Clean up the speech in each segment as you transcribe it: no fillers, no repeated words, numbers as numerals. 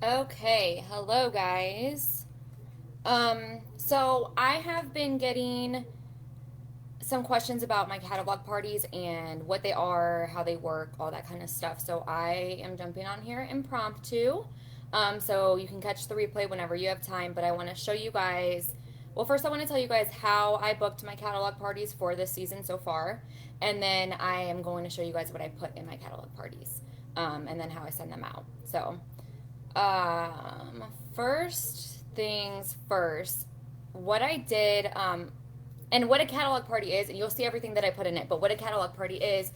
Okay, hello guys. So I have been getting some questions about my catalog parties and what they are, how they work, all that kind of stuff. So I am jumping on here impromptu. So you can catch the replay whenever you have time, but I want to show you guys. Well, first I want to tell you guys how I booked my catalog parties for this season so far, and then I am going to show you guys what I put in my catalog parties, and then how I send them out. So um, first things first, what I did, and what a catalog party is, and you'll see everything that I put in it, but what a catalog party is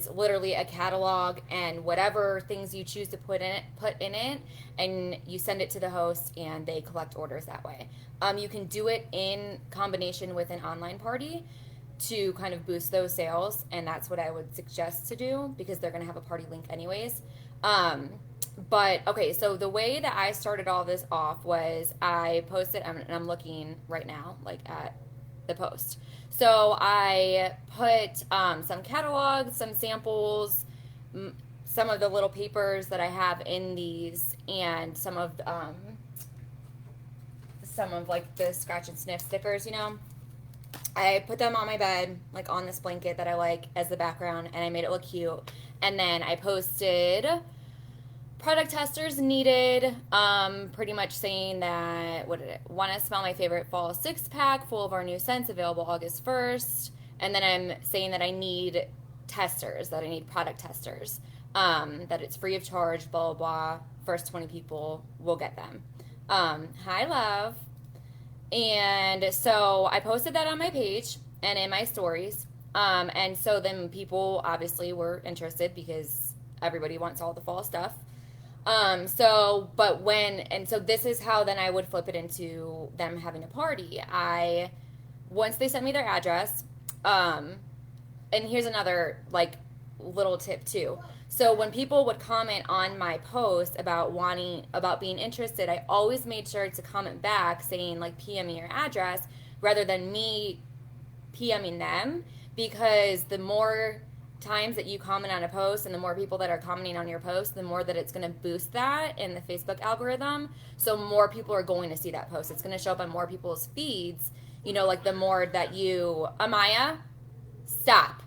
literally a catalog and whatever things you choose to put in it, and you send it to the host and they collect orders that way. You can do it in combination with an online party to kind of boost those sales, and that's what I would suggest to do because they're going to have a party link anyways. Um, but okay, so the way that I started all this off was I posted, and I'm looking right now, like at the post. So I put some catalogs, some samples, some of the little papers that I have in these, and some of like the scratch and sniff stickers. I put them on my bed, like on this blanket that I like as the background, and I made it look cute. And then I posted product testers needed, pretty much saying that, what did it, want to smell my favorite fall 6-pack full of our new scents available August 1st. And then I'm saying that I need testers, that I need product testers, that it's free of charge, blah, blah, blah. First 20 people will get them. Hi, love. And so I posted that on my page and in my stories. And so then people obviously were interested because everybody wants all the fall stuff. So this is how then I would flip it into them having a party. Once they sent me their address, um, and here's another like little tip too. So when people would comment on my post about being interested, I always made sure to comment back saying like PM me your address rather than me PMing them, because the more times that you comment on a post and the more people that are commenting on your post, the more that it's going to boost that in the Facebook algorithm. So more people are going to see that post. It's going to show up on more people's feeds. Like the more that Amaya, stop.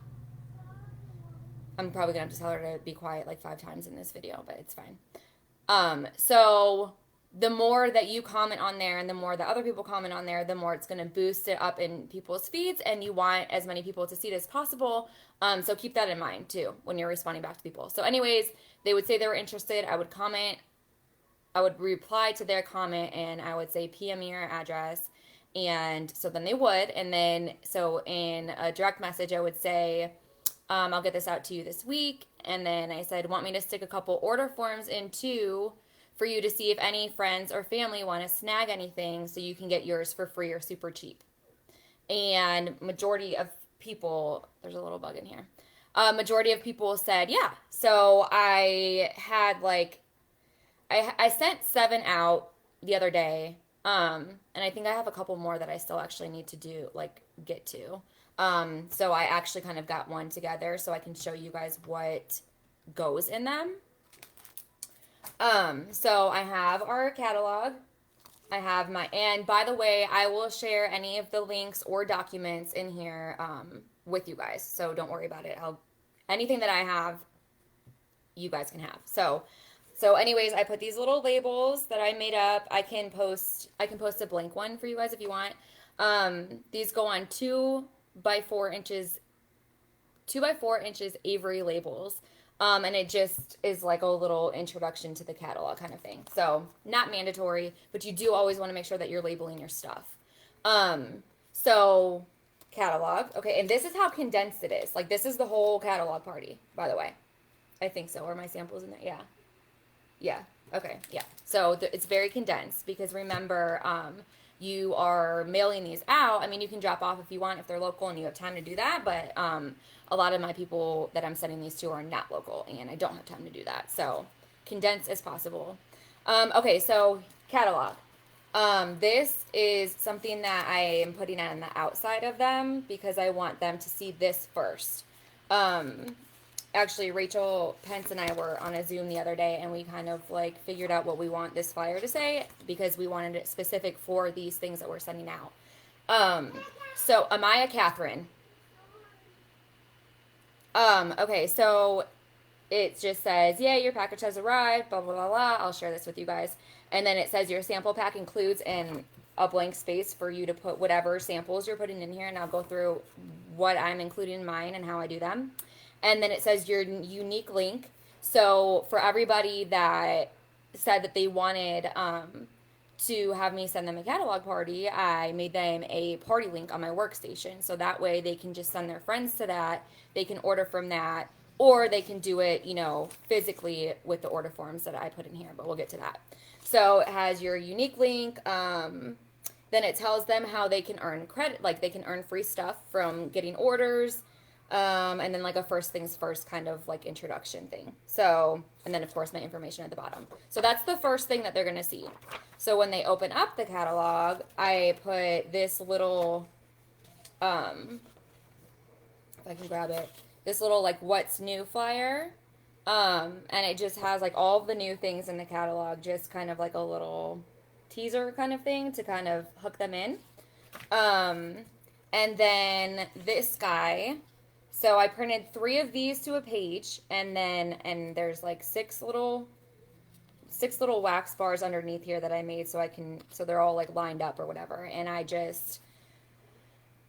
I'm probably going to have to tell her to be quiet like 5 times in this video, but it's fine. So the more that you comment on there and the more that other people comment on there, the more it's going to boost it up in people's feeds, and you want as many people to see it as possible. So keep that in mind too when you're responding back to people. So anyways, they would say they were interested. I would reply to their comment and I would say PM me your address. And so then they would. And then, so in a direct message, I would say, I'll get this out to you this week. And then I said, want me to stick a couple order forms in too for you to see if any friends or family want to snag anything so you can get yours for free or super cheap. And majority of people, there's a little bug in here. Majority of people said, yeah. So I had I sent 7 out the other day. And I think I have a couple more that I still actually need to do, get to. So I actually kind of got one together so I can show you guys what goes in them. So I have our catalog. I have and by the way, I will share any of the links or documents in here, with you guys. So don't worry about it. Anything that I have, you guys can have. So anyways, I put these little labels that I made up. I can post a blank one for you guys if you want. These go on 2x4 inches Avery labels. And it just is like a little introduction to the catalog kind of thing. So not mandatory, but you do always want to make sure that you're labeling your stuff. So catalog. Okay. And this is how condensed it is. Like this is the whole catalog party, by the way. I think so. Are my samples in there? Yeah. Yeah. Okay. Yeah. So it's very condensed because remember, you are mailing these out. I mean, you can drop off if you want, if they're local and you have time to do that. But a lot of my people that I'm sending these to are not local and I don't have time to do that. So condensed as possible. Okay. So catalog. This is something that I am putting on the outside of them because I want them to see this first. actually Rachel Pence and I were on a Zoom the other day, and we kind of like figured out what we want this flyer to say, because we wanted it specific for these things that we're sending out. So Amaya Catherine. Okay, so it just says, yeah, your package has arrived, blah, blah, blah, blah. I'll share this with you guys. And then it says your sample pack includes a blank space for you to put whatever samples you're putting in here, and I'll go through what I'm including in mine and how I do them. And then it says your unique link. So for everybody that said that they wanted to have me send them a catalog party, I made them a party link on my workstation. So that way they can just send their friends to that. They can order from that, or they can do it, physically with the order forms that I put in here, but we'll get to that. So it has your unique link. Then it tells them how they can earn credit, like they can earn free stuff from getting orders. And then like a first things first kind of like introduction thing. So, and then of course my information at the bottom. So that's the first thing that they're going to see. So when they open up the catalog, I put this little, if I can grab it, this little like what's new flyer. And it just has like all the new things in the catalog, just kind of like a little teaser kind of thing to kind of hook them in. And then this guy, so I printed 3 of these to a page, and there's like six little wax bars underneath here that I made so they're all like lined up or whatever. And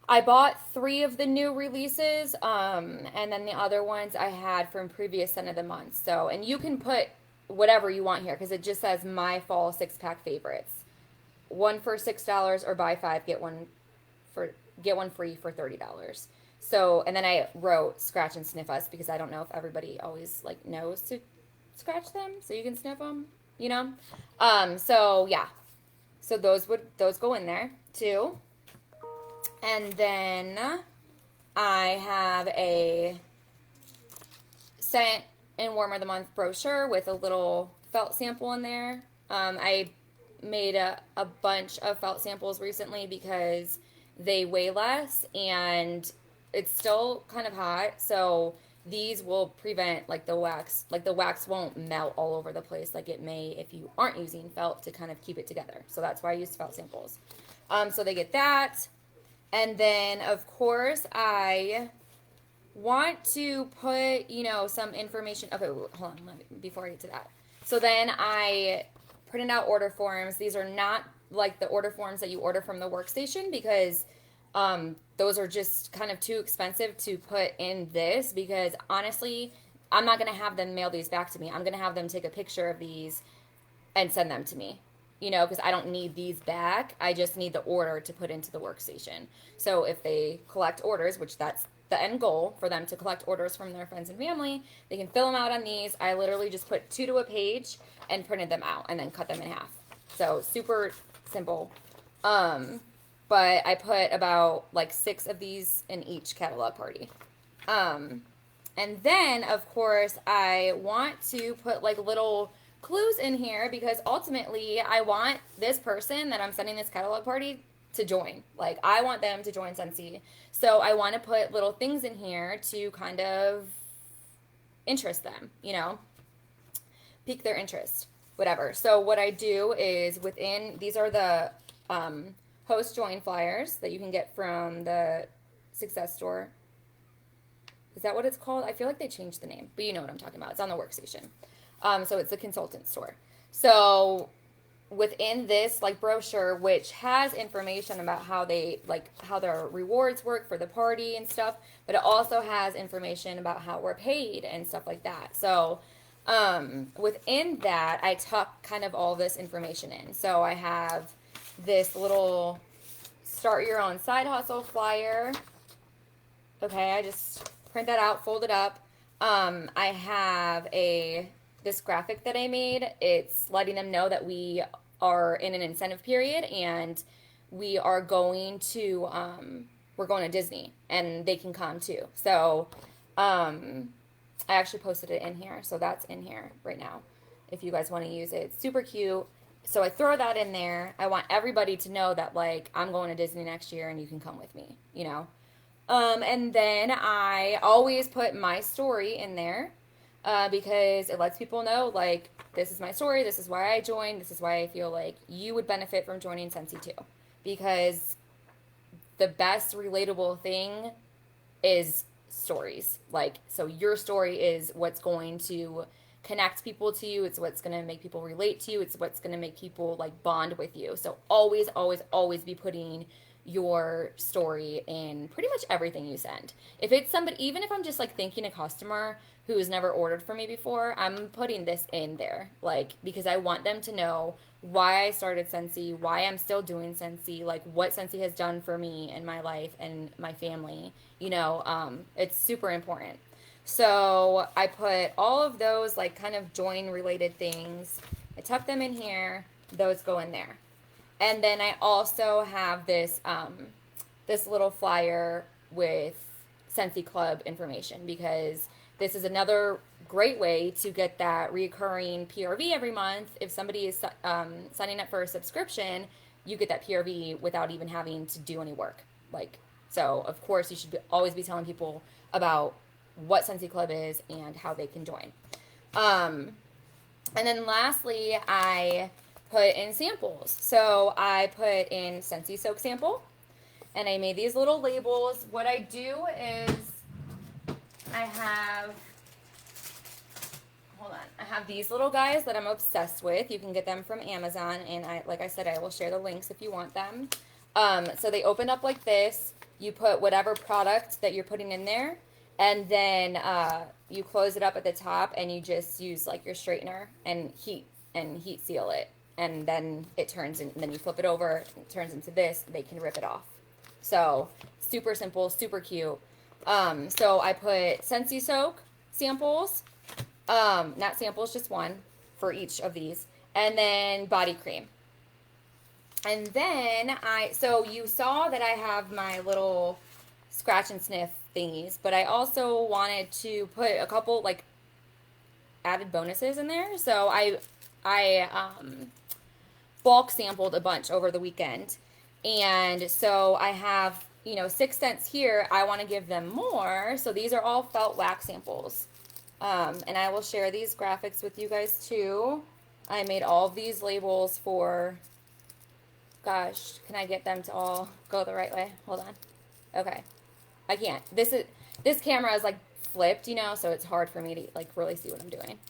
I bought 3 of the new releases, and then the other ones I had from previous scent of the month. So, and you can put whatever you want here, because it just says my fall 6-pack favorites. 1 for $6, or buy 5 get one free for $30. So, and then I wrote scratch and sniff us, because I don't know if everybody always like knows to scratch them so you can sniff them, so yeah, so those go in there too. And then I have a scent and warmer of the month brochure with a little felt sample in there. I made a bunch of felt samples recently because they weigh less and it's still kind of hot, so these will prevent like the wax won't melt all over the place like it may if you aren't using felt to kind of keep it together. So that's why I used felt samples. So they get that. And then of course I want to put, some information. Okay, hold on, before I get to that. So then I printed out order forms. These are not like the order forms that you order from the workstation, because those are just kind of too expensive to put in this, because honestly, I'm not going to have them mail these back to me. I'm going to have them take a picture of these and send them to me, because I don't need these back. I just need the order to put into the workstation. So if they collect orders, which that's the end goal for them to collect orders from their friends and family, they can fill them out on these. I literally just put 2 to a page and printed them out and then cut them in half. So super simple. But I put about like 6 of these in each catalog party. And then, of course, I want to put like little clues in here, because ultimately I want this person that I'm sending this catalog party to join. Like, I want them to join Scentsy. So I want to put little things in here to kind of interest them, pique their interest, whatever. So what I do is these are the host join flyers that you can get from the Success Store. Is that what it's called? I feel like they changed the name, but you know what I'm talking about. It's on the workstation. So it's the consultant store. So within this like brochure, which has information about how their rewards work for the party and stuff, but it also has information about how we're paid and stuff like that. So within that, I tuck kind of all this information in. So I have this little start your own side hustle flyer. Okay, I just print that out, fold it up. I have this graphic that I made. It's letting them know that we are in an incentive period and we are going to we're going to Disney and they can come too. So I actually posted it in here, so that's in here right now if you guys want to use it. It's super cute. So I throw that in there. I want everybody to know that like I'm going to Disney next year and you can come with me, And then I always put my story in there because it lets people know, like, this is my story, this is why I joined, this is why I feel like you would benefit from joining Scentsy too. Because the best relatable thing is stories. Like, so your story is what's going to connect people to you. It's what's going to make people relate to you. It's what's going to make people like bond with you. So always, always, always be putting your story in pretty much everything you send. If it's somebody, even if I'm just like thanking a customer who has never ordered from me before, I'm putting this in there, like, because I want them to know why I started Scentsy, why I'm still doing Scentsy, like what Scentsy has done for me and my life and my family. It's super important. So I put all of those like kind of join related things. I tuck them in here. Those go in there. And then I also have this little flyer with Scentsy Club information because this is another great way to get that recurring PRV every month. If somebody is signing up for a subscription, you get that PRV without even having to do any work. Like, so of course you should always be telling people about what Scentsy Club is and how they can join. And then lastly, I put in samples. So I put in Scentsy soap sample, and I made these little labels. What I do is I have, hold on, I have these little guys that I'm obsessed with. You can get them from Amazon, and like I said, I will share the links if you want them. So they open up like this. You put whatever product that you're putting in there, and then you close it up at the top, and you just use like your straightener and heat seal it, and then it turns in, and then you flip it over, it turns into this. They can rip it off. So super simple, super cute. So I put Scentsy soak samples, not samples, just one for each of these, and then body cream. And then so you saw that I have my little scratch and sniff thingies, but I also wanted to put a couple like added bonuses in there. So I bulk sampled a bunch over the weekend. And so I have, 6 scents here. I want to give them more. So these are all felt wax samples. And I will share these graphics with you guys too. I made all of these labels for, gosh, can I get them to all go the right way? Hold on. Okay. I can't. This camera is like flipped, so it's hard for me to like really see what I'm doing.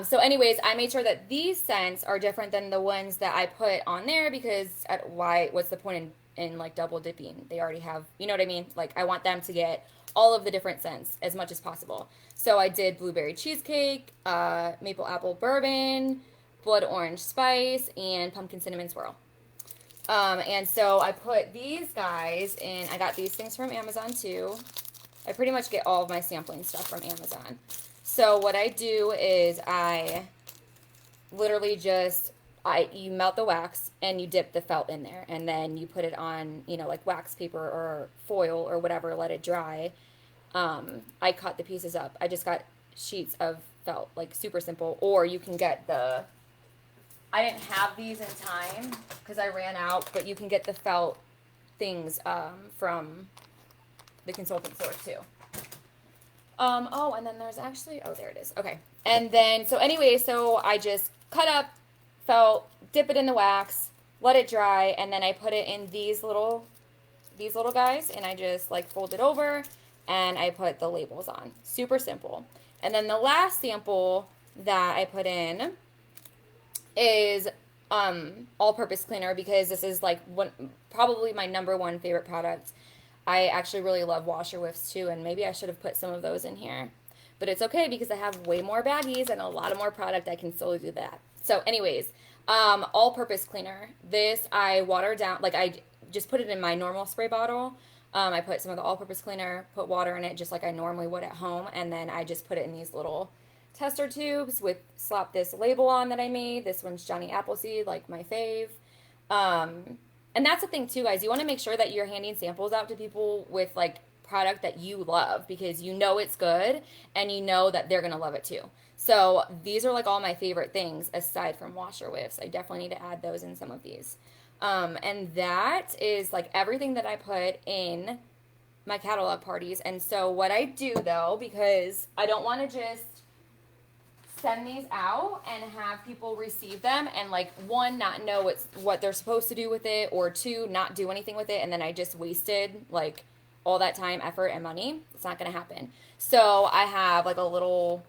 So anyways, I made sure that these scents are different than the ones that I put on there because what's the point in like double dipping? They already have, you know what I mean? Like I want them to get all of the different scents as much as possible. So I did blueberry cheesecake, maple apple bourbon, blood orange spice, and pumpkin cinnamon swirl. And so I put these guys in, I got these things from Amazon too. I pretty much get all of my sampling stuff from Amazon. So what I do is I literally you melt the wax and you dip the felt in there, and then you put it on, like wax paper or foil or whatever, let it dry. I cut the pieces up. I just got sheets of felt, like super simple, or you can get I didn't have these in time because I ran out, but you can get the felt things from the consultant store too. And then there's actually, there it is. Okay. And then, so I just cut up felt, dip it in the wax, let it dry, and then I put it in these little guys, and I just like fold it over, and I put the labels on. Super simple. And then the last sample that I put in is all-purpose cleaner, because this is like probably my number one favorite product. I actually really love washer whiffs too, and maybe I should have put some of those in here. But it's okay because I have way more baggies and a lot of more product. I can still do that. So anyways, all-purpose cleaner. This I water down, like I just put it in my normal spray bottle. I put some of the all-purpose cleaner, put water in it just like I normally would at home, and then I just put it in these little tester tubes slap this label on that I made. This one's Johnny Appleseed, like my fave. And that's the thing too, guys. You want to make sure that you're handing samples out to people with like product that you love, because you know it's good and you know that they're going to love it too. So these are like all my favorite things aside from washer whiffs. I definitely need to add those in some of these. And that is like everything that I put in my catalog parties. And so what I do though, because I don't want to just send these out and have people receive them and like one, not know what they're supposed to do with it, or two, not do anything with it, and then I just wasted like all that time, effort, and money. It's not going to happen. So I have like a little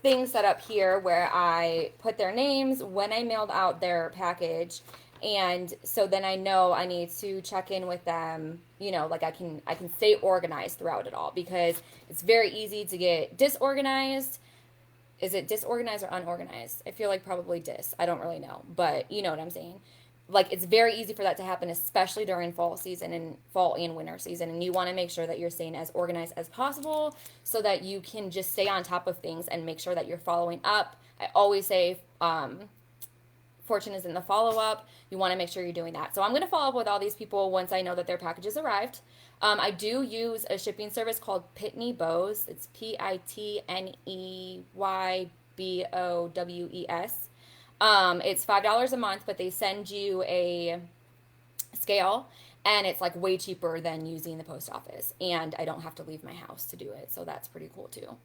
thing set up here where I put their names when I mailed out their package, and so then I know I need to check in with them, like I can stay organized throughout it all, because it's very easy to get disorganized. Is it disorganized or unorganized? I feel like probably dis. I don't really know, but you know what I'm saying. Like, it's very easy for that to happen, especially during fall season and fall and winter season. And you want to make sure that you're staying as organized as possible so that you can just stay on top of things and make sure that you're following up. I always say, fortune is in the follow up. You want to make sure you're doing that. So I'm going to follow up with all these people once I know that their packages arrived. I do use a shipping service called Pitney Bowes. It's PITNEYBOWES. It's $5 a month, but they send you a scale, and it's like way cheaper than using the post office. And I don't have to leave my house to do it, so that's pretty cool too.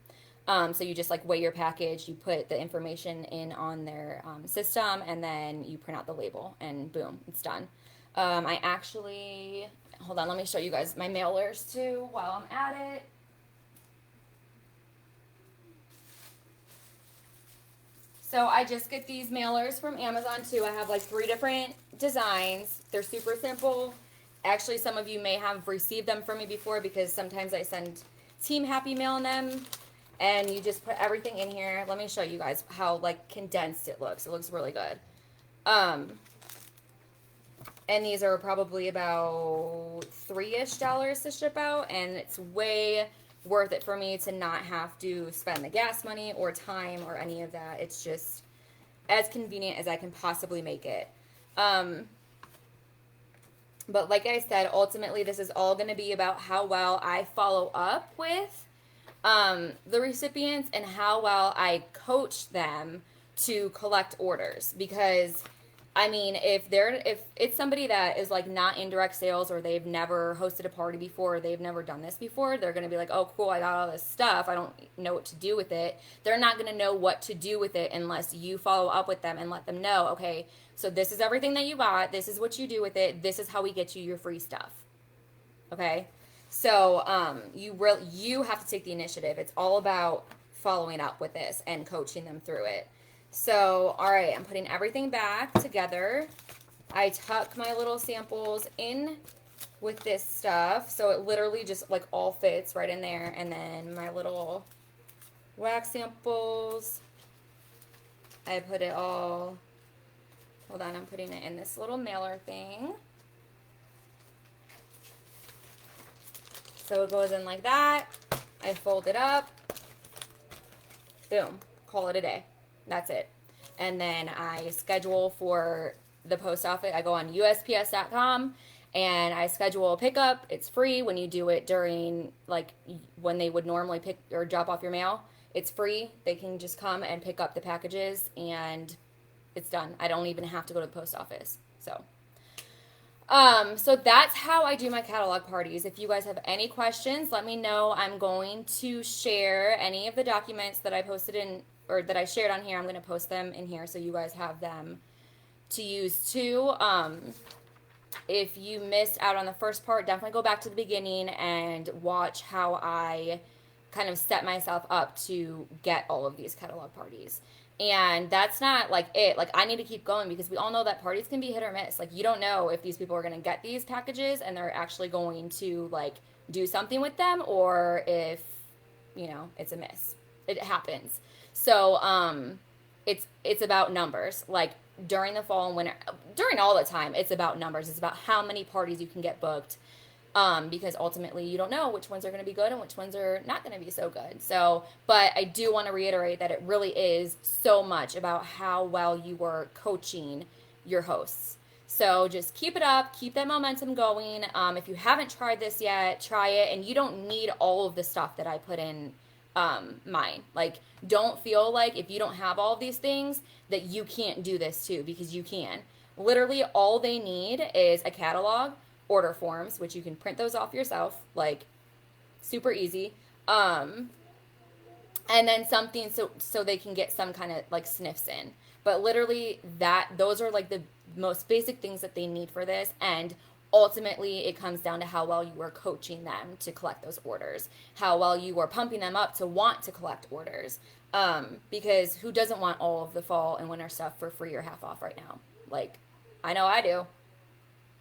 So you just like weigh your package, you put the information in on their system, and then you print out the label, and boom, it's done. I actually, hold on, let me show you guys my mailers too while I'm at it. So I just get these mailers from Amazon too. I have like 3 different designs. They're super simple. Actually, some of you may have received them from me before, because sometimes I send Team Happy Mail in them, and you just put everything in here. Let me show you guys how like condensed it looks. It looks really good. And these are probably about $3-ish to ship out, and it's way worth it for me to not have to spend the gas money or time or any of that. It's just as convenient as I can possibly make it. But like I said, ultimately this is all going to be about how well I follow up with the recipients and how well I coach them to collect orders. Because I mean, if it's somebody that is like not in direct sales, or they've never hosted a party before, or they've never done this before, they're going to be like, oh, cool, I got all this stuff. I don't know what to do with it. They're not going to know what to do with it unless you follow up with them and let them know, okay, so this is everything that you got. This is what you do with it. This is how we get you your free stuff. Okay? So you have to take the initiative. It's all about following up with this and coaching them through it. So, all right, I'm putting everything back together. I tuck my little samples in with this stuff, so it literally just like all fits right in there. And then my little wax samples, I put it all, hold on, I'm putting it in this little mailer thing. So it goes in like that. I fold it up. Boom. Call it a day. That's it. And then I schedule for the post office. I go on USPS.com and I schedule a pickup. It's free when you do it during, like, when they would normally pick or drop off your mail. It's free. They can just come and pick up the packages, and it's done. I don't even have to go to the post office. So that's how I do my catalog parties. If you guys have any questions, let me know. I'm going to share any of the documents that I posted in, or that I shared on here. I'm going to post them in here so you guys have them to use too. If you missed out on the first part, definitely go back to the beginning and watch how I kind of set myself up to get all of these catalog parties. And that's not like it. Like, I need to keep going, because we all know that parties can be hit or miss. Like, you don't know if these people are going to get these packages and they're actually going to like do something with them, or if, it's a miss. It happens. So, it's about numbers. Like, during the fall and winter, during all the time, it's about numbers. It's about how many parties you can get booked. Because ultimately you don't know which ones are going to be good and which ones are not going to be so good. So, but I do want to reiterate that it really is so much about how well you are coaching your hosts. So just keep it up, keep that momentum going. If you haven't tried this yet, try it. And you don't need all of the stuff that I put in mine. Like, don't feel like if you don't have all of these things that you can't do this too, because you can. Literally all they need is a catalog, order forms, which you can print those off yourself, like super easy. And then something so they can get some kind of like sniffs in. But literally those are like the most basic things that they need for this, and ultimately it comes down to how well you are coaching them to collect those orders, how well you are pumping them up to want to collect orders. Because who doesn't want all of the fall and winter stuff for free or half off right now? Like, I know I do.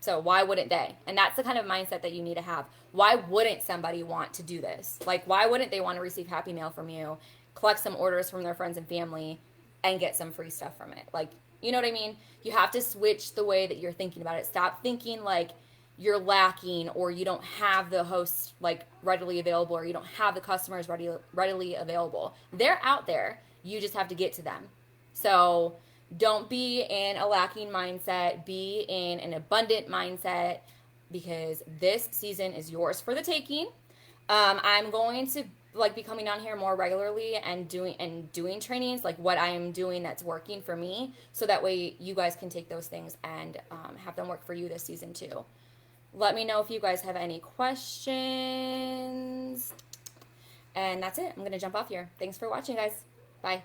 So why wouldn't they? And that's the kind of mindset that you need to have. Why wouldn't somebody want to do this? Like, why wouldn't they want to receive happy mail from you, collect some orders from their friends and family, and get some free stuff from it? Like, you know what I mean? You have to switch the way that you're thinking about it. Stop thinking like you're lacking, or you don't have the hosts like readily available, or you don't have the customers readily available. They're out there. You just have to get to them. So don't be in a lacking mindset. Be in an abundant mindset, because this season is yours for the taking. I'm going to like be coming on here more regularly and doing trainings, like what I am doing that's working for me, so that way you guys can take those things and have them work for you this season too. Let me know if you guys have any questions. And that's it. I'm going to jump off here. Thanks for watching, guys. Bye.